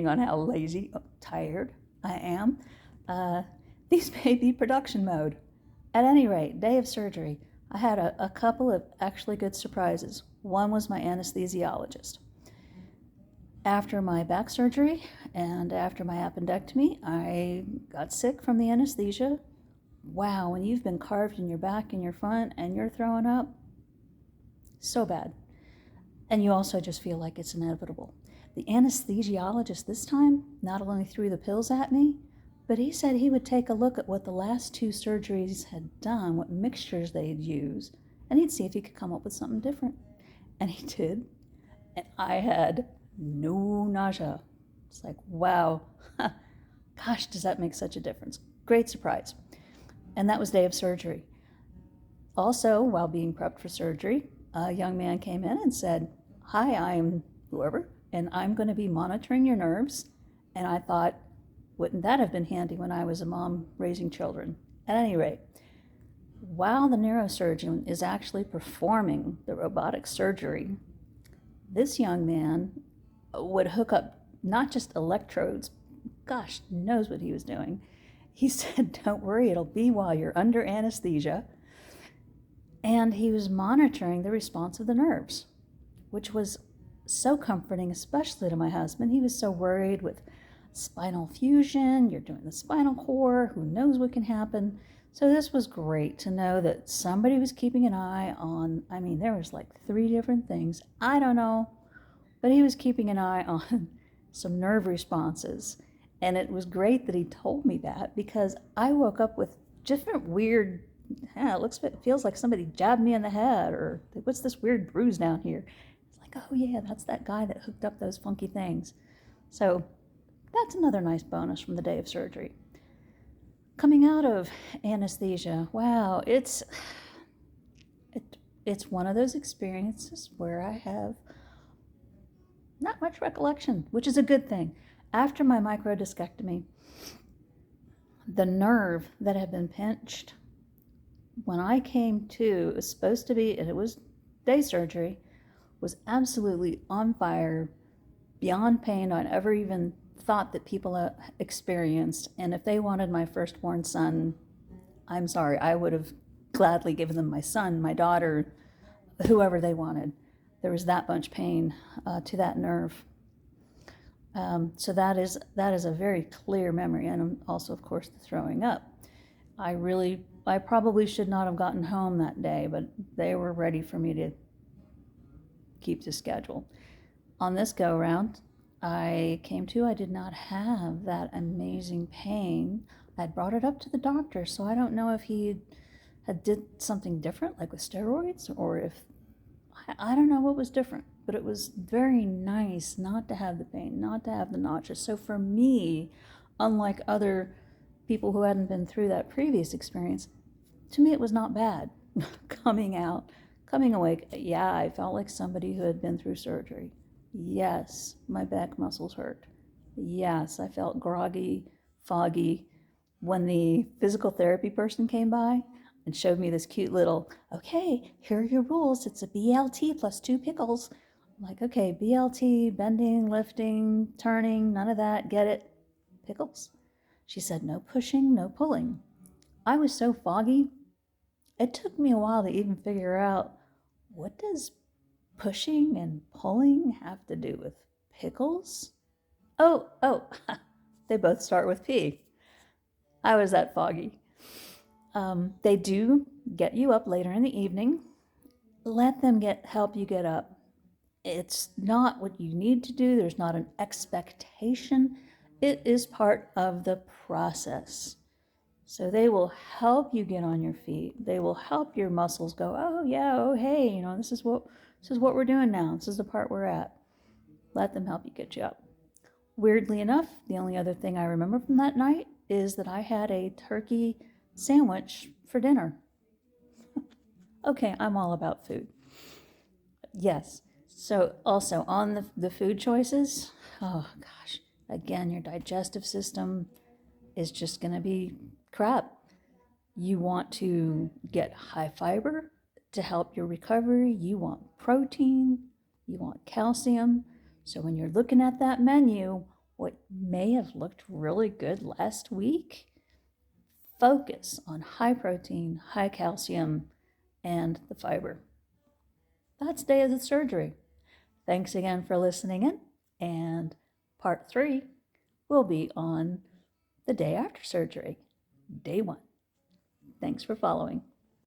depending on how lazy, tired I am. These may be production mode. At any rate, day of surgery, I had a couple of actually good surprises. One was my anesthesiologist. After my back surgery and after my appendectomy, I got sick from the anesthesia. Wow, when you've been carved in your back and your front and you're throwing up, so bad. And you also just feel like it's inevitable. The anesthesiologist this time not only threw the pills at me, but he said he would take a look at what the last 2 surgeries had done, what mixtures they'd used, and he'd see if he could come up with something different. And he did. And I had no nausea. It's like, wow, gosh, does that make such a difference? Great surprise. And that was day of surgery. Also, while being prepped for surgery, a young man came in and said, hi, I'm whoever, and I'm going to be monitoring your nerves. And I thought, wouldn't that have been handy when I was a mom raising children? At any rate, while the neurosurgeon is actually performing the robotic surgery, this young man would hook up not just electrodes, gosh knows what he was doing. He said, don't worry, it'll be while you're under anesthesia. And he was monitoring the response of the nerves, which was so comforting, especially to my husband. He was so worried with spinal fusion, you're doing the spinal cord, who knows what can happen. So this was great to know that somebody was keeping an eye on, I mean, there was like 3 different things. I don't know, but he was keeping an eye on some nerve responses. And it was great that he told me that, because I woke up with different weird, it feels like somebody jabbed me in the head, or what's this weird bruise down here? It's like, oh yeah, that's that guy that hooked up those funky things. So that's another nice bonus from the day of surgery. Coming out of anesthesia, wow, it's one of those experiences where I have not much recollection, which is a good thing. After my microdiscectomy, the nerve that had been pinched, when I came to, it was supposed to be, and it was day surgery, was absolutely on fire, beyond pain I'd ever even thought that people experienced. And if they wanted my firstborn son, I'm sorry, I would have gladly given them my son, my daughter, whoever they wanted. There was that much pain to that nerve. So that is a very clear memory, and also, of course, the throwing up. I probably should not have gotten home that day, but they were ready for me to keep the schedule. On this go around, I did not have that amazing pain. I'd brought it up to the doctor, so I don't know if he had did something different, like with steroids, or if, I don't know what was different, but it was very nice not to have the pain, not to have the nausea. So for me, unlike other people who hadn't been through that previous experience, to me it was not bad. Coming awake, yeah, I felt like somebody who had been through surgery. Yes, my back muscles hurt. Yes, I felt groggy, foggy. When the physical therapy person came by and showed me this cute little, okay, here are your rules. It's a BLT plus 2 pickles. I'm like, okay, BLT, bending, lifting, turning, none of that, get it? Pickles? She said, no pushing, no pulling. I was so foggy, it took me a while to even figure out, what does pushing and pulling have to do with pickles? Oh, they both start with P. I was that foggy. They do get you up later in the evening. Let them help you get up. It's not what you need to do. There's not an expectation. It is part of the process. So they will help you get on your feet. They will help your muscles go, oh yeah, oh hey, this is what we're doing now. This is the part we're at. Let them help you get you up. Weirdly enough, the only other thing I remember from that night is that I had a turkey sandwich for dinner. Okay, I'm all about food. Yes. So also on the food choices, oh gosh, again, your digestive system is just going to be crap. You want to get high fiber to help your recovery. You want protein. You want calcium. So when you're looking at that menu, what may have looked really good last week, focus on high protein, high calcium, and the fiber. That's day of the surgery. Thanks again for listening in, and part 3 will be on the day after surgery, day 1. Thanks for following.